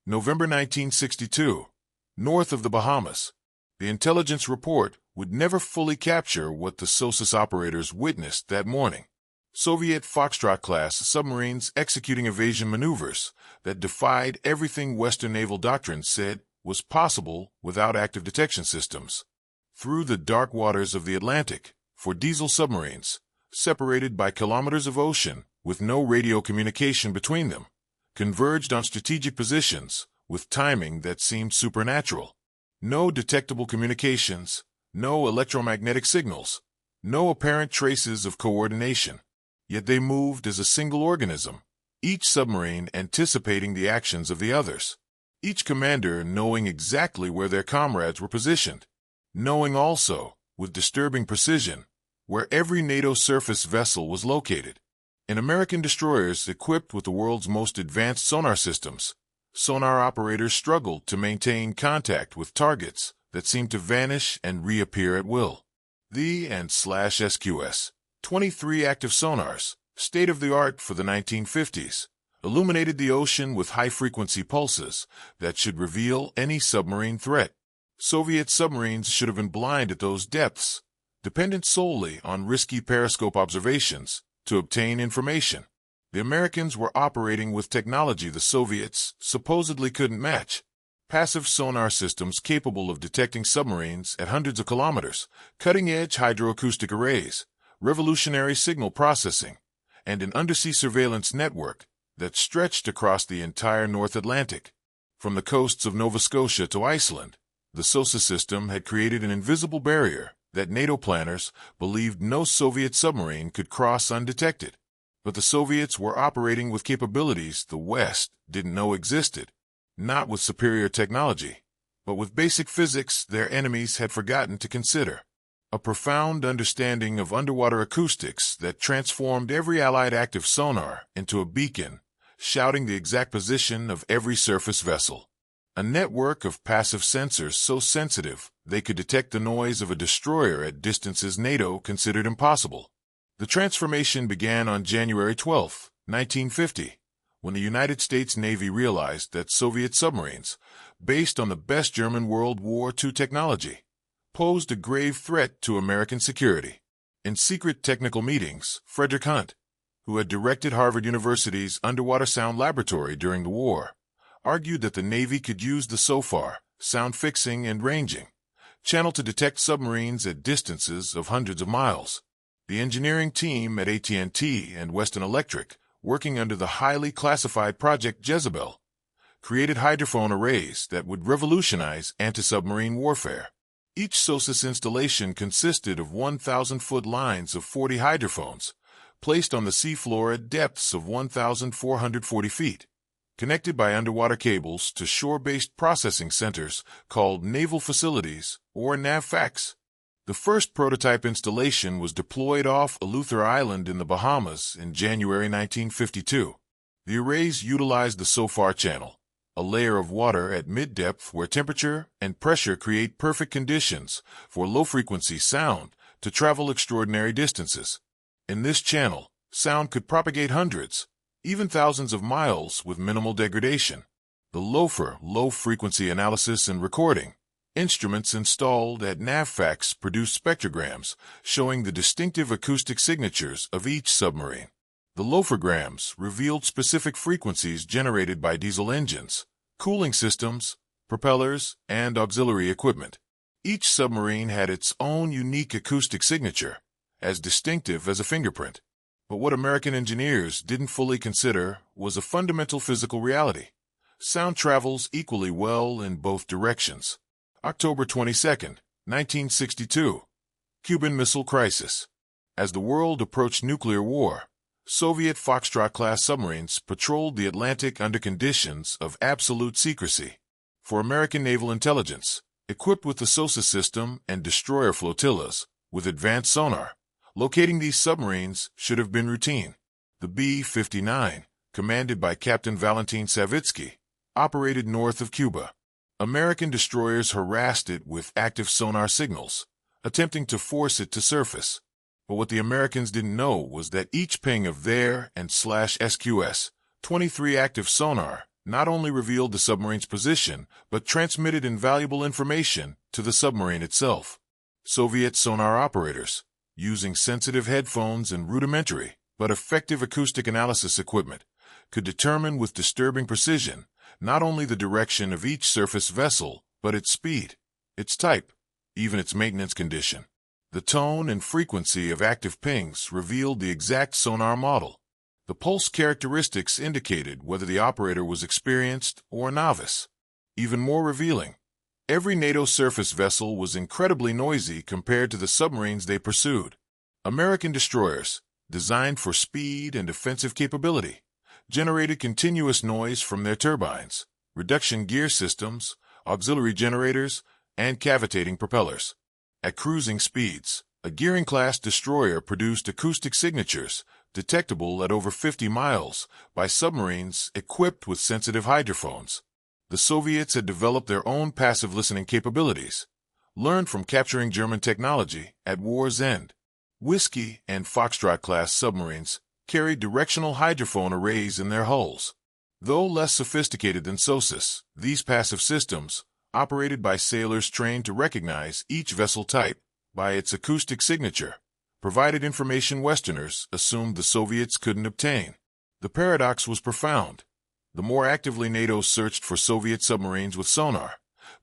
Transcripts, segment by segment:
November 1962. North of the Bahamas. The intelligence report would never fully capture what the SOSUS operators witnessed that morning. Soviet Foxtrot-class submarines executing evasion maneuvers that defied everything Western naval doctrine said was possible without active detection systems. Through the dark waters of the Atlantic, for diesel submarines, separated by kilometers of ocean with no radio communication between them, converged on strategic positions with timing that seemed supernatural. No detectable communications, no electromagnetic signals, no apparent traces of coordination. Yet they moved as a single organism, each submarine anticipating the actions of the others, each commander knowing exactly where their comrades were positioned, knowing also, with disturbing precision, where every NATO surface vessel was located. In American destroyers equipped with the world's most advanced sonar systems, sonar operators struggled to maintain contact with targets that seemed to vanish and reappear at will. The /SQS 23 active sonars, state-of-the-art for the 1950s, illuminated the ocean with high-frequency pulses that should reveal any submarine threat. Soviet submarines should have been blind at those depths, dependent solely on risky periscope observations to obtain information. The Americans were operating with technology the Soviets supposedly couldn't match. Passive sonar systems capable of detecting submarines at hundreds of kilometers, cutting-edge hydroacoustic arrays, revolutionary signal processing, and an undersea surveillance network that stretched across the entire North Atlantic. From the coasts of Nova Scotia to Iceland, the SOSUS system had created an invisible barrier that NATO planners believed no Soviet submarine could cross undetected. But the Soviets were operating with capabilities the West didn't know existed, not with superior technology, but with basic physics their enemies had forgotten to consider. A profound understanding of underwater acoustics that transformed every Allied active sonar into a beacon, shouting the exact position of every surface vessel. A network of passive sensors so sensitive they could detect the noise of a destroyer at distances NATO considered impossible. The transformation began on January 12, 1950, when the United States Navy realized that Soviet submarines, based on the best German World War II technology, posed a grave threat to American security. In secret technical meetings, Frederick Hunt, who had directed Harvard University's underwater sound laboratory during the war, argued that the Navy could use the SOFAR, sound fixing and ranging, channel to detect submarines at distances of hundreds of miles. The engineering team at AT&T and Western Electric, working under the highly classified Project Jezebel, created hydrophone arrays that would revolutionize anti-submarine warfare. Each SOSUS installation consisted of 1,000-foot lines of 40 hydrophones, placed on the seafloor at depths of 1,440 feet, connected by underwater cables to shore-based processing centers called naval facilities, or NAVFACs. The first prototype installation was deployed off Eleuthera Island in the Bahamas in January 1952. The arrays utilized the SOFAR channel, a layer of water at mid-depth where temperature and pressure create perfect conditions for low-frequency sound to travel extraordinary distances. In this channel, sound could propagate hundreds, even thousands of miles with minimal degradation. The LOFR, low-frequency analysis and recording, instruments installed at NAVFACs produce spectrograms showing the distinctive acoustic signatures of each submarine. The LOFRgrams revealed specific frequencies generated by diesel engines, cooling systems, propellers, and auxiliary equipment. Each submarine had its own unique acoustic signature, as distinctive as a fingerprint. But what American engineers didn't fully consider was a fundamental physical reality. Sound travels equally well in both directions. October 22, 1962. Cuban Missile Crisis. As the world approached nuclear war, Soviet Foxtrot-class submarines patrolled the Atlantic under conditions of absolute secrecy. For American naval intelligence, equipped with the SOSUS system and destroyer flotillas, with advanced sonar, locating these submarines should have been routine. The B-59, commanded by Captain Valentin Savitsky, operated north of Cuba. American destroyers harassed it with active sonar signals, attempting to force it to surface. But what the Americans didn't know was that each ping of their /SQS 23 active sonar not only revealed the submarine's position, but transmitted invaluable information to the submarine itself. Soviet sonar operators, using sensitive headphones and rudimentary but effective acoustic analysis equipment, could determine with disturbing precision not only the direction of each surface vessel, but its speed, its type, even its maintenance condition. The tone and frequency of active pings revealed the exact sonar model. The pulse characteristics indicated whether the operator was experienced or novice. Even more revealing, every NATO surface vessel was incredibly noisy compared to the submarines they pursued. American destroyers, designed for speed and offensive capability, generated continuous noise from their turbines, reduction gear systems, auxiliary generators, and cavitating propellers. At cruising speeds, a Gearing-class destroyer produced acoustic signatures detectable at over 50 miles by submarines equipped with sensitive hydrophones. The Soviets had developed their own passive listening capabilities, learned from capturing German technology at war's end. Whiskey and Foxtrot-class submarines carried directional hydrophone arrays in their hulls. Though less sophisticated than SOSUS, these passive systems, operated by sailors trained to recognize each vessel type by its acoustic signature, provided information Westerners assumed the Soviets couldn't obtain. The paradox was profound. The more actively NATO searched for Soviet submarines with sonar,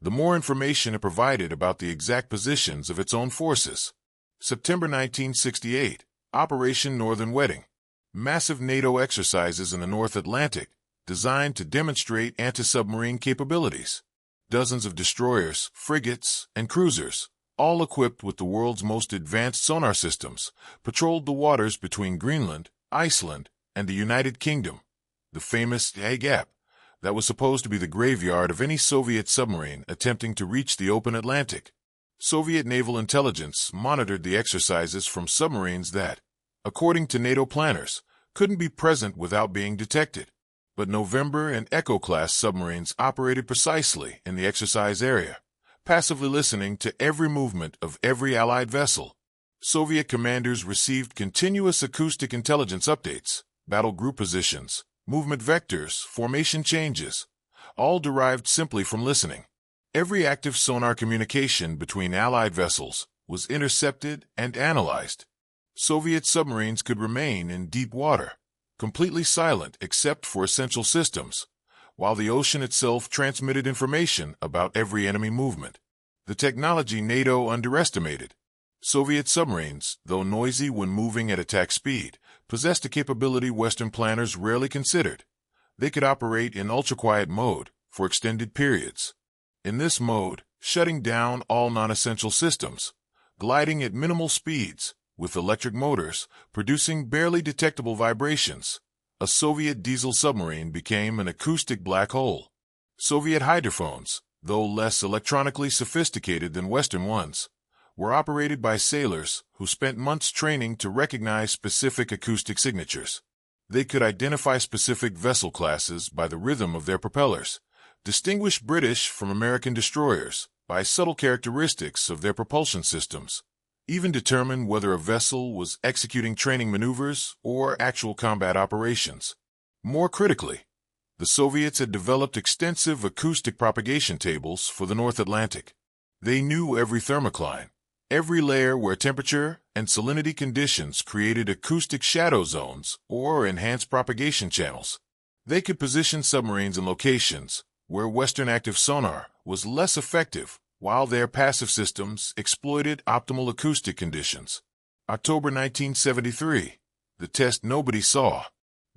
the more information it provided about the exact positions of its own forces. September 1968, Operation Northern Wedding. Massive NATO exercises in the North Atlantic designed to demonstrate anti-submarine capabilities. Dozens of destroyers, frigates, and cruisers, all equipped with the world's most advanced sonar systems, patrolled the waters between Greenland, Iceland, and the United Kingdom. The famous A Gap, that was supposed to be the graveyard of any Soviet submarine attempting to reach the open Atlantic. Soviet naval intelligence monitored the exercises from submarines that, according to NATO planners, couldn't be present without being detected. But November and Echo-class submarines operated precisely in the exercise area, passively listening to every movement of every Allied vessel. Soviet commanders received continuous acoustic intelligence updates, battle group positions, movement vectors, formation changes, all derived simply from listening. Every active sonar communication between Allied vessels was intercepted and analyzed. Soviet submarines could remain in deep water, completely silent except for essential systems, while the ocean itself transmitted information about every enemy movement. The technology NATO underestimated. Soviet submarines, though noisy when moving at attack speed, possessed a capability Western planners rarely considered. They could operate in ultra-quiet mode for extended periods. In this mode, shutting down all non-essential systems, gliding at minimal speeds, with electric motors producing barely detectable vibrations, a Soviet diesel submarine became an acoustic black hole. Soviet hydrophones, though less electronically sophisticated than Western ones, were operated by sailors who spent months training to recognize specific acoustic signatures. They could identify specific vessel classes by the rhythm of their propellers, distinguish British from American destroyers by subtle characteristics of their propulsion systems, even determine whether a vessel was executing training maneuvers or actual combat operations. More critically, the Soviets had developed extensive acoustic propagation tables for the North Atlantic. They knew every thermocline, every layer where temperature and salinity conditions created acoustic shadow zones or enhanced propagation channels. They could position submarines in locations where Western active sonar was less effective, while their passive systems exploited optimal acoustic conditions. October 1973, the test nobody saw.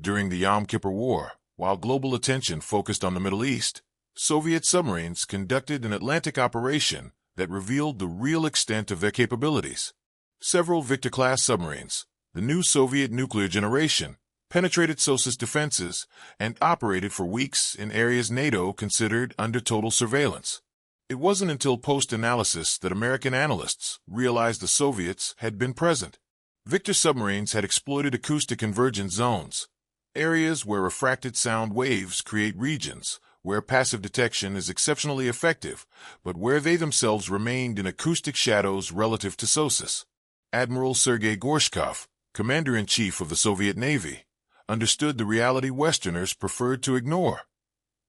During the Yom Kippur War, while global attention focused on the Middle East, Soviet submarines conducted an Atlantic operation that revealed the real extent of their capabilities. Several Viktor-class submarines, the new Soviet nuclear generation, penetrated SOSUS defenses and operated for weeks in areas NATO considered under total surveillance. It wasn't until post-analysis that American analysts realized the Soviets had been present. Viktor submarines had exploited acoustic convergence zones, areas where refracted sound waves create regions where passive detection is exceptionally effective, but where they themselves remained in acoustic shadows relative to SOSUS. Admiral Sergei Gorshkov, commander-in-chief of the Soviet Navy, understood the reality Westerners preferred to ignore.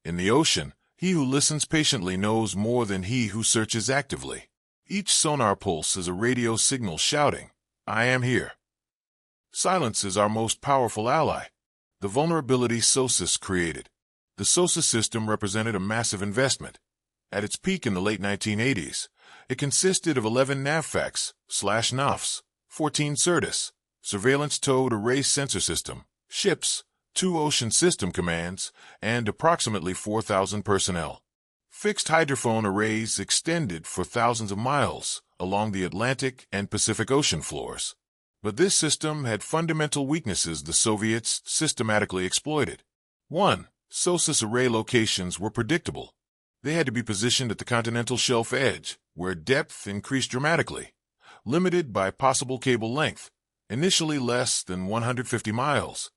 In the ocean, he who listens patiently knows more than he who searches actively. Each sonar pulse is a radio signal shouting, "I am here." Silence is our most powerful ally. The vulnerability SOSUS created. The SOSUS system represented a massive investment. At its peak in the late 1980s, it consisted of 11 NAVFACs/NOFs, 14 CERTAS, surveillance towed array sensor system, ships, 2 ocean system commands, and approximately 4,000 personnel. Fixed hydrophone arrays extended for thousands of miles along the Atlantic and Pacific Ocean floors. But this system had fundamental weaknesses the Soviets systematically exploited. 1. SOSUS array locations were predictable. They had to be positioned at the continental shelf edge, where depth increased dramatically, limited by possible cable length, initially less than 150 miles.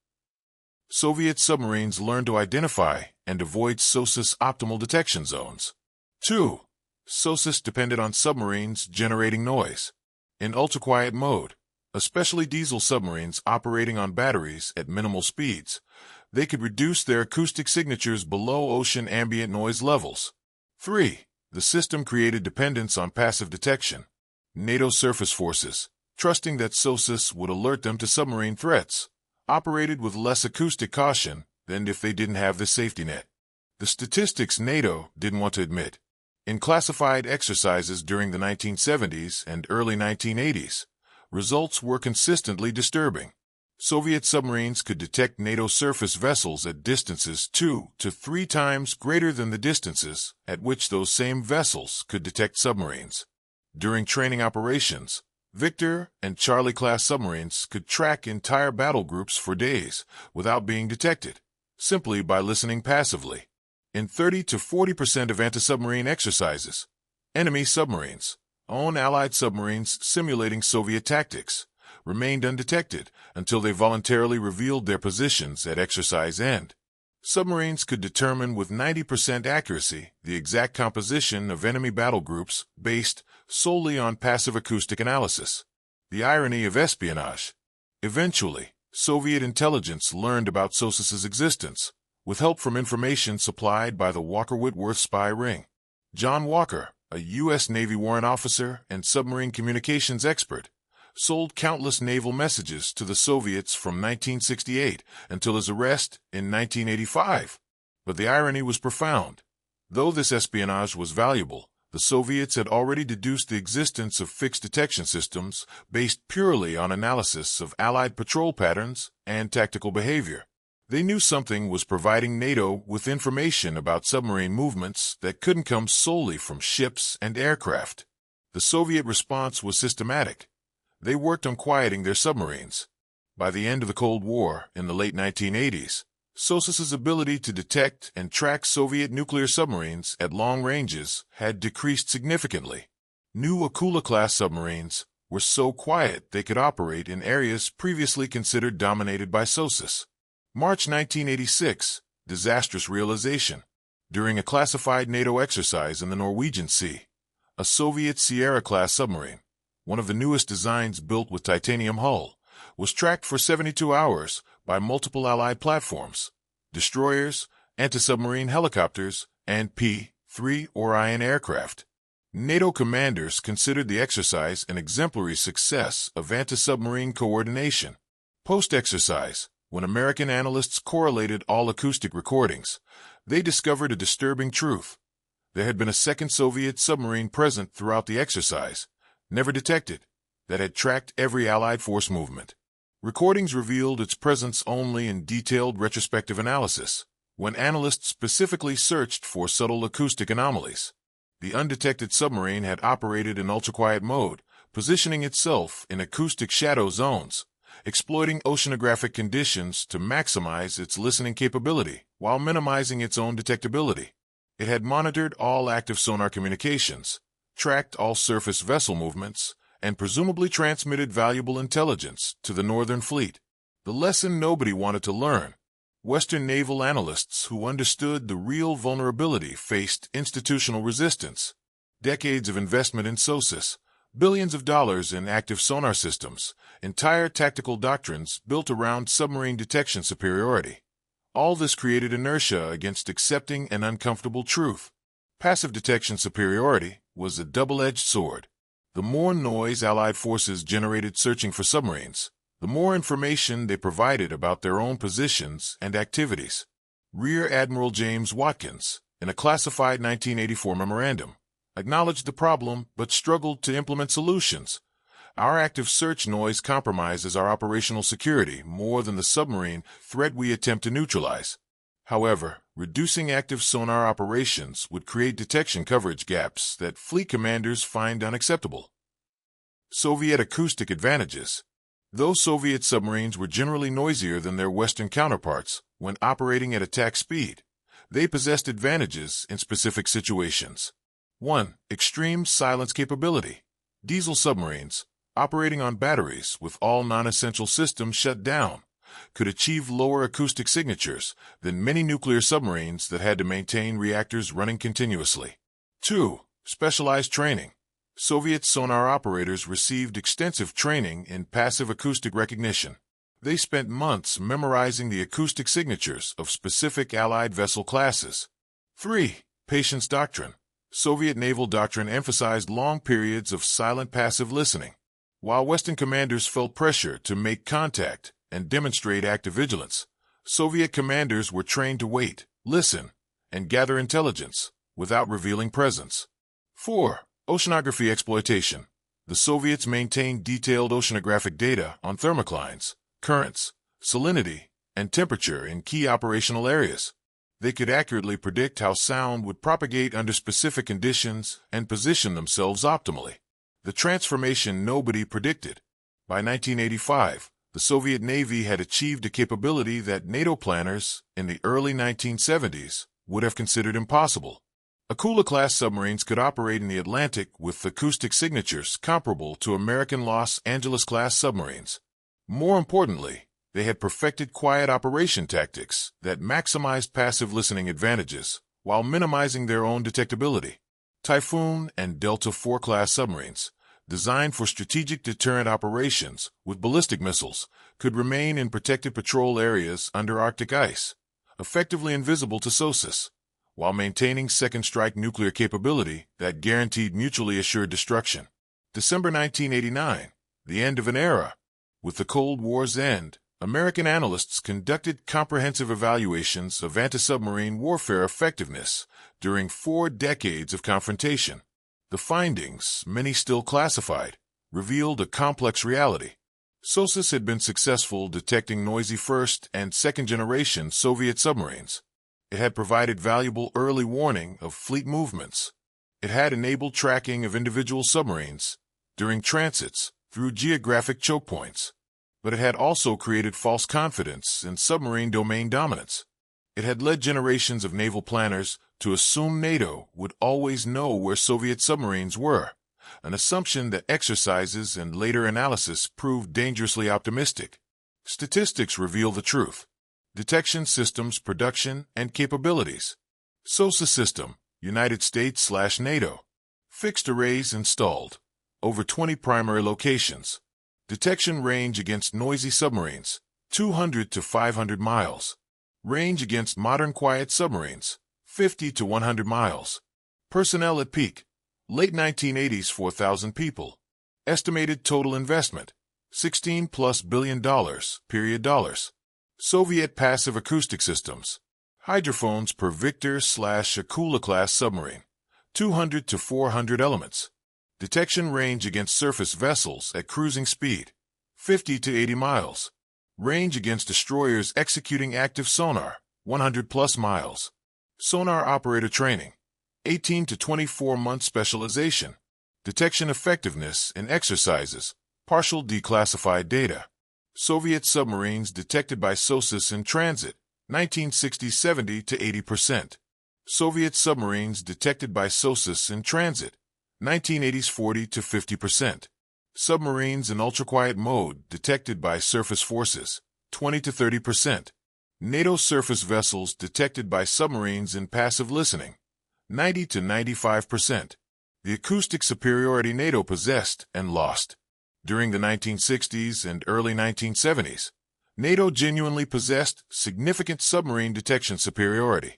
Soviet submarines learned to identify and avoid SOSUS optimal detection zones. 2. SOSUS depended on submarines generating noise. In ultra-quiet mode, especially diesel submarines operating on batteries at minimal speeds, they could reduce their acoustic signatures below ocean ambient noise levels. 3. The system created dependence on passive detection. NATO surface forces, trusting that SOSUS would alert them to submarine threats, operated with less acoustic caution than if they didn't have this safety net. The statistics NATO didn't want to admit. In classified exercises during the 1970s and early 1980s, results were consistently disturbing. Soviet submarines could detect NATO surface vessels at distances 2 to 3 times greater than the distances at which those same vessels could detect submarines. During training operations, Victor and Charlie-class submarines could track entire battle groups for days without being detected, simply by listening passively. In 30 to 40% of anti-submarine exercises, enemy submarines, own Allied submarines simulating Soviet tactics, remained undetected until they voluntarily revealed their positions at exercise end. Submarines could determine with 90% accuracy the exact composition of enemy battle groups based solely on passive acoustic analysis. The irony of espionage. Eventually, Soviet intelligence learned about SOSUS's existence, with help from information supplied by the Walker-Whitworth spy ring. John Walker, a U.S. Navy warrant officer and submarine communications expert, sold countless naval messages to the Soviets from 1968 until his arrest in 1985. But the irony was profound. Though this espionage was valuable, the Soviets had already deduced the existence of fixed detection systems based purely on analysis of Allied patrol patterns and tactical behavior. They knew something was providing NATO with information about submarine movements that couldn't come solely from ships and aircraft. The Soviet response was systematic. They worked on quieting their submarines. By the end of the Cold War, in the late 1980s, SOSUS's ability to detect and track Soviet nuclear submarines at long ranges had decreased significantly. New Akula-class submarines were so quiet they could operate in areas previously considered dominated by SOSUS. March 1986, disastrous realization. During a classified NATO exercise in the Norwegian Sea, a Soviet Sierra-class submarine, one of the newest designs built with titanium hull, was tracked for 72 hours by multiple Allied platforms, destroyers, anti-submarine helicopters, and P-3 Orion aircraft. NATO commanders considered the exercise an exemplary success of anti-submarine coordination. Post-exercise, when American analysts correlated all acoustic recordings, they discovered a disturbing truth. There had been a second Soviet submarine present throughout the exercise, never detected, that had tracked every Allied force movement. Recordings revealed its presence only in detailed retrospective analysis, when analysts specifically searched for subtle acoustic anomalies. The undetected submarine had operated in ultra-quiet mode, positioning itself in acoustic shadow zones, exploiting oceanographic conditions to maximize its listening capability while minimizing its own detectability. It had monitored all active sonar communications, tracked all surface vessel movements, and presumably transmitted valuable intelligence to the Northern Fleet. The lesson nobody wanted to learn. Western naval analysts who understood the real vulnerability faced institutional resistance. Decades of investment in SOSUS, billions of dollars in active sonar systems, entire tactical doctrines built around submarine detection superiority, All this created inertia against accepting an uncomfortable truth. Passive detection superiority was a double-edged sword. The more noise Allied forces generated searching for submarines, the more information they provided about their own positions and activities. Rear Admiral James Watkins, in a classified 1984 memorandum, acknowledged the problem but struggled to implement solutions. Our active search noise compromises our operational security more than the submarine threat we attempt to neutralize. However, reducing active sonar operations would create detection coverage gaps that fleet commanders find unacceptable. Soviet acoustic advantages. Though Soviet submarines were generally noisier than their Western counterparts when operating at attack speed, they possessed advantages in specific situations. 1. Extreme silence capability. Diesel submarines, operating on batteries with all non-essential systems shut down, could achieve lower acoustic signatures than many nuclear submarines that had to maintain reactors running continuously. 2. Specialized training. Soviet sonar operators received extensive training in passive acoustic recognition. They spent months memorizing the acoustic signatures of specific Allied vessel classes. 3. Patience doctrine. Soviet naval doctrine emphasized long periods of silent passive listening. While Western commanders felt pressure to make contact and demonstrate active vigilance, Soviet commanders were trained to wait, listen, and gather intelligence without revealing presence. 4. Oceanography exploitation. The Soviets maintained detailed oceanographic data on thermoclines, currents, salinity, and temperature in key operational areas. They could accurately predict how sound would propagate under specific conditions and position themselves optimally. The transformation nobody predicted. By 1985, the Soviet Navy had achieved a capability that NATO planners in the early 1970s would have considered impossible. Akula-class submarines could operate in the Atlantic with acoustic signatures comparable to American Los Angeles-class submarines. More importantly, they had perfected quiet operation tactics that maximized passive listening advantages while minimizing their own detectability. Typhoon and Delta IV-class submarines, designed for strategic deterrent operations with ballistic missiles, could remain in protected patrol areas under Arctic ice, effectively invisible to SOSUS, while maintaining second-strike nuclear capability that guaranteed mutually assured destruction. December 1989, the end of an era. With the Cold War's end, American analysts conducted comprehensive evaluations of anti-submarine warfare effectiveness during 4 decades of confrontation. The findings, many still classified, revealed a complex reality. SOSUS had been successful detecting noisy first- and second-generation Soviet submarines. It had provided valuable early warning of fleet movements. It had enabled tracking of individual submarines during transits through geographic choke points. But it had also created false confidence in submarine domain dominance. It had led generations of naval planners to assume NATO would always know where Soviet submarines were, an assumption that exercises and later analysis proved dangerously optimistic. Statistics reveal the truth. Detection systems production and capabilities. SOSUS system, United States/NATO. Fixed arrays installed. Over 20 primary locations. Detection range against noisy submarines, 200 to 500 miles. Range against modern quiet submarines, 50 to 100 miles. Personnel at peak, late 1980s 4,000 people. Estimated total investment, $16+ billion, period dollars. Soviet passive acoustic systems. Hydrophones per Viktor/Akula-class submarine, 200 to 400 elements. Detection range against surface vessels at cruising speed, 50 to 80 miles. Range against destroyers executing active sonar, 100+ miles. Sonar operator training, 18 to 24-month specialization. Detection effectiveness in exercises, partial declassified data. Soviet submarines detected by SOSUS in transit, 1960s 70 to 80%. Soviet submarines detected by SOSUS in transit, 1980s 40 to 50%. Submarines in ultraquiet mode detected by surface forces, 20 to 30%. NATO surface vessels detected by submarines in passive listening, 90 to 95%. The acoustic superiority NATO possessed and lost. During the 1960s and early 1970s, NATO genuinely possessed significant submarine detection superiority.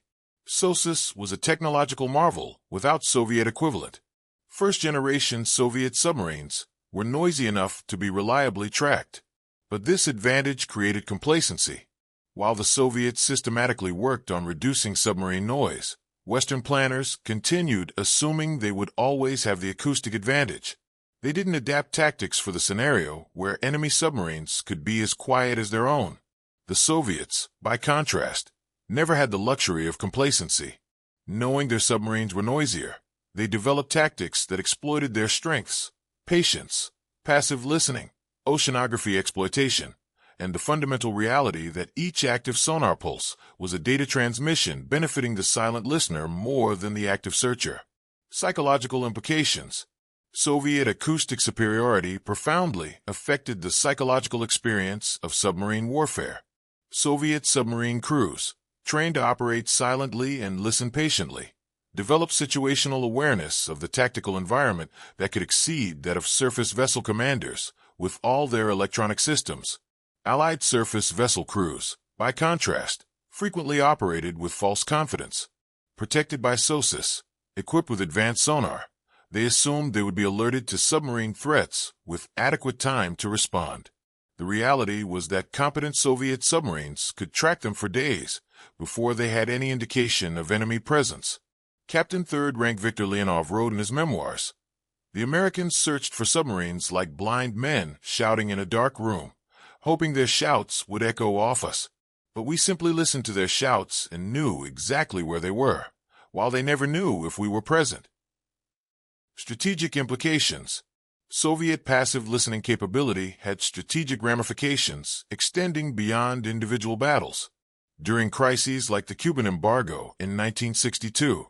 SOSUS was a technological marvel without Soviet equivalent. First-generation Soviet submarines were noisy enough to be reliably tracked. But this advantage created complacency. While the Soviets systematically worked on reducing submarine noise, Western planners continued assuming they would always have the acoustic advantage. They didn't adapt tactics for the scenario where enemy submarines could be as quiet as their own. The Soviets, by contrast, never had the luxury of complacency. Knowing their submarines were noisier, they developed tactics that exploited their strengths: patience, passive listening, oceanography exploitation, and the fundamental reality that each active sonar pulse was a data transmission benefiting the silent listener more than the active searcher. Psychological implications. Soviet acoustic superiority profoundly affected the psychological experience of submarine warfare. Soviet submarine crews, trained to operate silently and listen patiently, developed situational awareness of the tactical environment that could exceed that of surface vessel commanders with all their electronic systems. Allied surface vessel crews, by contrast, frequently operated with false confidence. Protected by SOSUS, equipped with advanced sonar, they assumed they would be alerted to submarine threats with adequate time to respond. The reality was that competent Soviet submarines could track them for days before they had any indication of enemy presence. Captain Third-Rank Viktor Leonov wrote in his memoirs, "The Americans searched for submarines like blind men shouting in a dark room, hoping their shouts would echo off us. But we simply listened to their shouts and knew exactly where they were, while they never knew if we were present." Strategic implications. Soviet passive listening capability had strategic ramifications extending beyond individual battles. During crises like the Cuban embargo in 1962,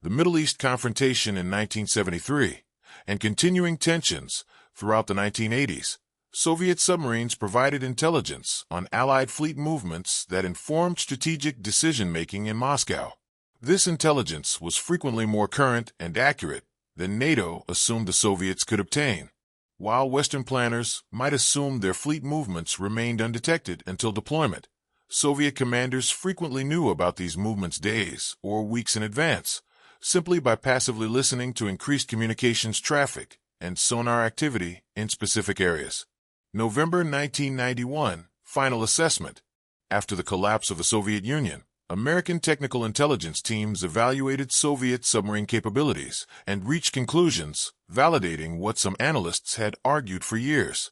the Middle East confrontation in 1973, and continuing tensions throughout the 1980s, Soviet submarines provided intelligence on Allied fleet movements that informed strategic decision-making in Moscow. This intelligence was frequently more current and accurate than NATO assumed the Soviets could obtain. While Western planners might assume their fleet movements remained undetected until deployment, Soviet commanders frequently knew about these movements days or weeks in advance, simply by passively listening to increased communications traffic and sonar activity in specific areas. November 1991, final assessment. After the collapse of the Soviet Union, American technical intelligence teams evaluated Soviet submarine capabilities and reached conclusions validating what some analysts had argued for years.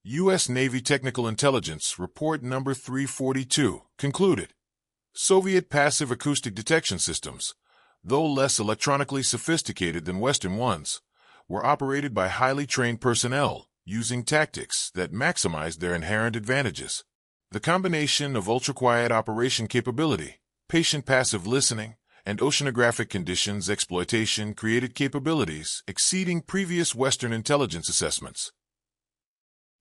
U.S. Navy Technical Intelligence Report Number 342 concluded, Soviet passive acoustic detection systems, though less electronically sophisticated than Western ones, were operated by highly trained personnel using tactics that maximized their inherent advantages. The combination of ultra-quiet operation capability, patient passive listening, and oceanographic conditions exploitation created capabilities exceeding previous Western intelligence assessments.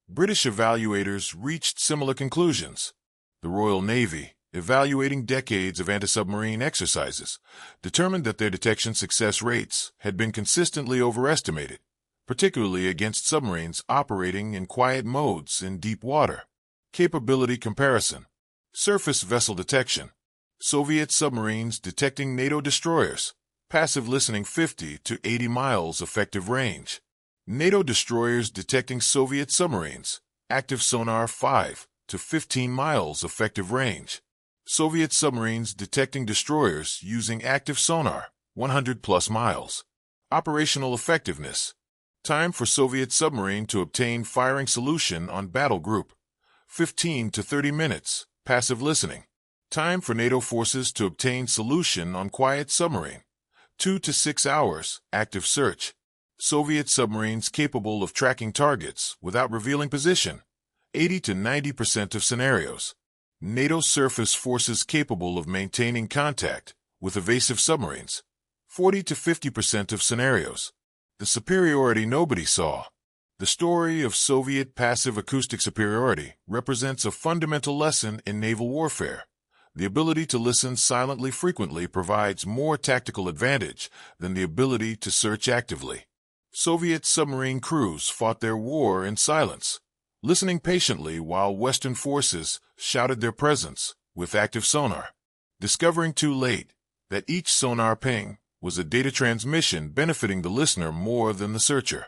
British evaluators reached similar conclusions. The Royal Navy, evaluating decades of anti-submarine exercises, determined that their detection success rates had been consistently overestimated, particularly against submarines operating in quiet modes in deep water. Capability comparison. Surface vessel detection. Soviet submarines detecting NATO destroyers. Passive listening 50 to 80 miles effective range. NATO destroyers detecting Soviet submarines. Active sonar 5 to 15 miles effective range. Soviet submarines detecting destroyers using active sonar 100 plus miles. Operational effectiveness. Time for Soviet submarine to obtain firing solution on battle group. 15 to 30 minutes. Passive listening. Time for NATO forces to obtain solution on quiet submarine. 2 to 6 hours. Active search. Soviet submarines capable of tracking targets without revealing position. 80 to 90% of scenarios. NATO surface forces capable of maintaining contact with evasive submarines. 40 to 50% of scenarios. The superiority nobody saw. The story of Soviet passive acoustic superiority represents a fundamental lesson in naval warfare. The ability to listen silently frequently provides more tactical advantage than the ability to search actively. Soviet submarine crews fought their war in silence, listening patiently while Western forces shouted their presence with active sonar, discovering too late that each sonar ping was a data transmission benefiting the listener more than the searcher.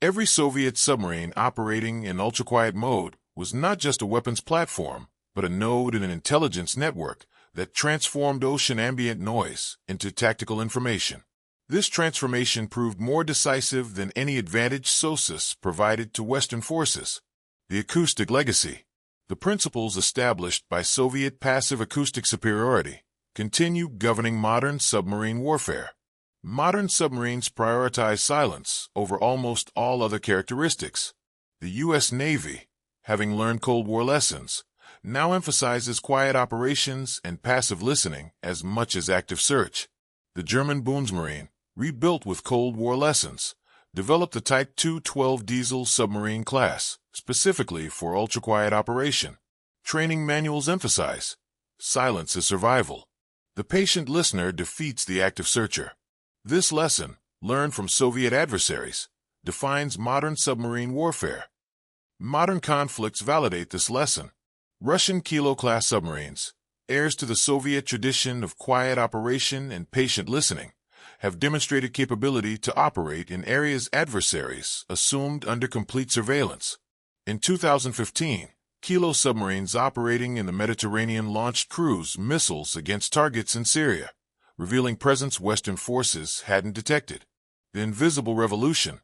Every Soviet submarine operating in ultra-quiet mode was not just a weapons platform, but a node in an intelligence network that transformed ocean ambient noise into tactical information. This transformation proved more decisive than any advantage SOSUS provided to Western forces. The acoustic legacy. The principles established by Soviet passive acoustic superiority continue governing modern submarine warfare. Modern submarines prioritize silence over almost all other characteristics. The U.S. Navy, having learned Cold War lessons, now emphasizes quiet operations and passive listening as much as active search. The German Bundesmarine, rebuilt with Cold War lessons, developed the Type 212 diesel submarine class, specifically for ultra-quiet operation. Training manuals emphasize silence is survival. The patient listener defeats the active searcher. This lesson, learned from Soviet adversaries, defines modern submarine warfare. Modern conflicts validate this lesson. Russian Kilo-class submarines, heirs to the Soviet tradition of quiet operation and patient listening, have demonstrated capability to operate in areas adversaries assumed under complete surveillance. In 2015, Kilo submarines operating in the Mediterranean launched cruise missiles against targets in Syria, revealing presence Western forces hadn't detected. The invisible revolution.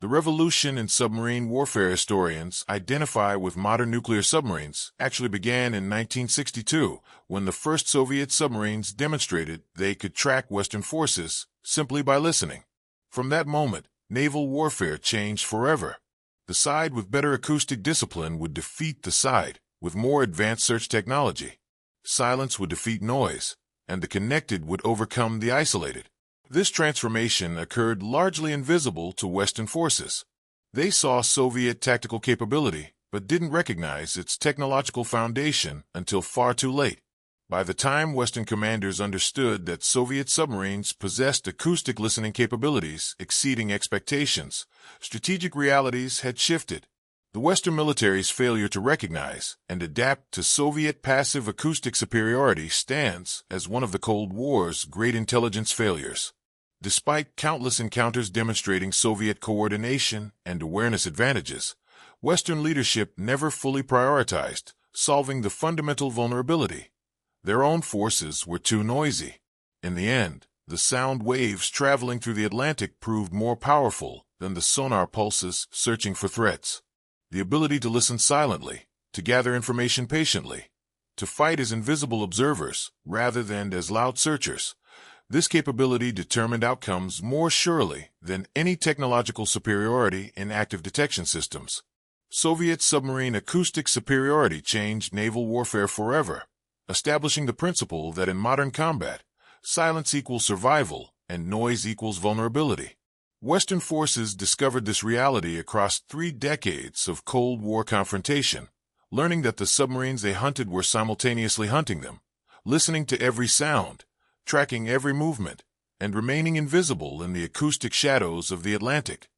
The revolution in submarine warfare historians identify with modern nuclear submarines actually began in 1962, when the first Soviet submarines demonstrated they could track Western forces simply by listening. From that moment, naval warfare changed forever. The side with better acoustic discipline would defeat the side with more advanced search technology. Silence would defeat noise, and the connected would overcome the isolated. This transformation occurred largely invisible to Western forces. They saw Soviet tactical capability, but didn't recognize its technological foundation until far too late. By the time Western commanders understood that Soviet submarines possessed acoustic listening capabilities exceeding expectations, strategic realities had shifted. The Western military's failure to recognize and adapt to Soviet passive acoustic superiority stands as one of the Cold War's great intelligence failures. Despite countless encounters demonstrating Soviet coordination and awareness advantages, Western leadership never fully prioritized solving the fundamental vulnerability. Their own forces were too noisy. In the end, the sound waves traveling through the Atlantic proved more powerful than the sonar pulses searching for threats. The ability to listen silently, to gather information patiently, to fight as invisible observers rather than as loud searchers. This capability determined outcomes more surely than any technological superiority in active detection systems. Soviet submarine acoustic superiority changed naval warfare forever, establishing the principle that in modern combat, silence equals survival and noise equals vulnerability. Western forces discovered this reality across 3 decades of Cold War confrontation, learning that the submarines they hunted were simultaneously hunting them, listening to every sound, tracking every movement, and remaining invisible in the acoustic shadows of the Atlantic.